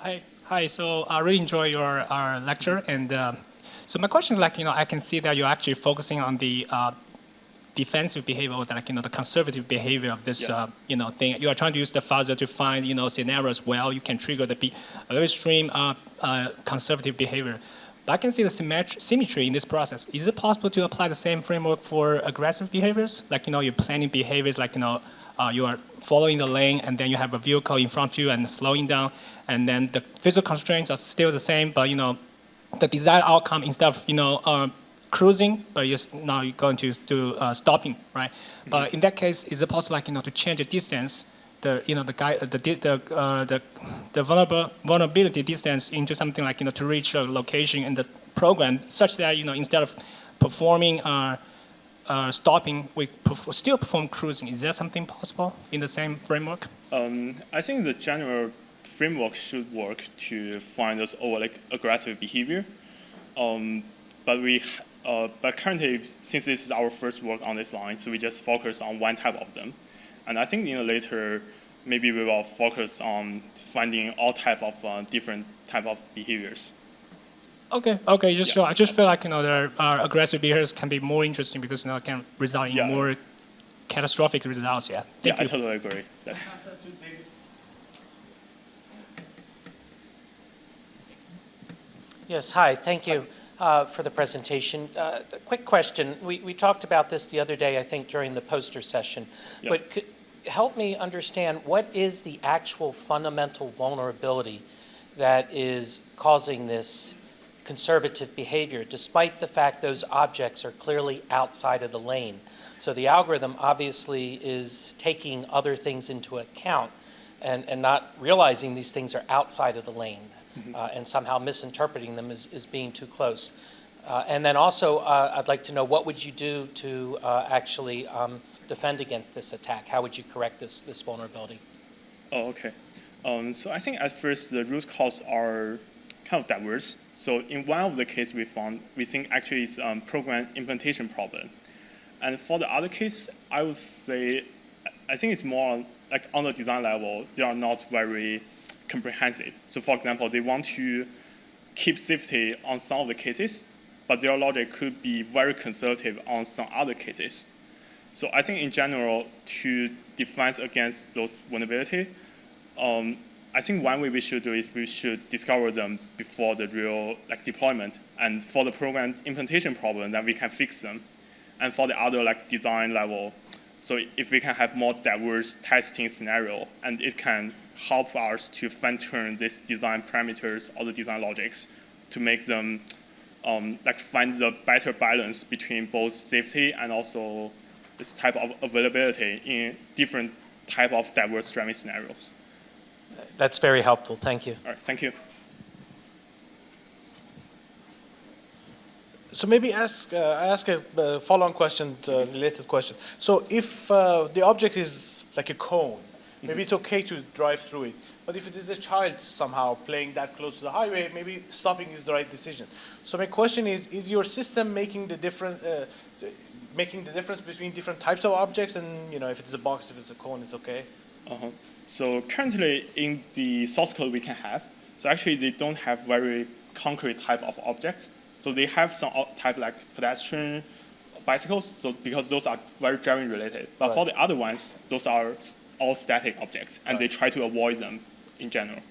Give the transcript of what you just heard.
Hi. So I really enjoy your lecture, and so my question is I can see that you're actually focusing on the defensive behavior, or the conservative behavior of this thing. You are trying to use the fuzzer to find scenarios where you can trigger a very extreme conservative behavior. But I can see the symmetry in this process. Is it possible to apply the same framework for aggressive behaviors? You're planning behaviors you are following the lane, and then you have a vehicle in front of you and slowing down, and then the physical constraints are still the same, but the desired outcome, instead of cruising, but now you're going to do stopping, right? Mm-hmm. But in that case, is it possible to change the distance, the vulnerability distance into something to reach a location in the program, such that instead of performing stopping, we still perform cruising. Is there something possible in the same framework? I think the general framework should work to find those aggressive behavior. But currently, since this is our first work on this line, so we just focus on one type of them. And I think later, maybe we will focus on finding all type of different type of behaviors. Okay. So I just feel there are aggressive behaviors can be more interesting because it can result in more catastrophic results. Yeah. Thank you. I totally agree. Yes. Yes. Hi. Thank you for the presentation. A quick question. We talked about this the other day, I think, during the poster session. Yeah. But could help me understand what is the actual fundamental vulnerability that is causing this conservative behavior, despite the fact those objects are clearly outside of the lane. So the algorithm obviously is taking other things into account and not realizing these things are outside of the lane, and somehow misinterpreting them as being too close. And then also, I'd like to know, what would you do to actually defend against this attack? How would you correct this vulnerability? Oh, okay. So I think at first the root cause are kind of diverse. So in one of the cases we found, we think actually it's program implementation problem. And for the other case, I would say, I think it's more on the design level, they are not very comprehensive. So for example, they want to keep safety on some of the cases, but their logic could be very conservative on some other cases. So I think in general, to defend against those vulnerability, I think one way we should do is we should discover them before the real deployment. And for the program implementation problem, then we can fix them. And for the other design level, so if we can have more diverse testing scenario, and it can help us to fine-tune these design parameters or the design logics to make them find the better balance between both safety and also this type of availability in different type of diverse driving scenarios. That's very helpful. Thank you. All right, thank you. So maybe I ask a follow-on question, related question. So if the object is like a cone, maybe it's okay to drive through it. But if it is a child somehow playing that close to the highway, maybe stopping is the right decision. So my question is your system making the difference between different types of objects? And if it's a box, if it's a cone, it's okay? So currently in the source code we can have, so actually they don't have very concrete type of objects. So they have some type like pedestrian, bicycles, so because those are very driving related. But for the other ones, those are all static objects, and they try to avoid them in general.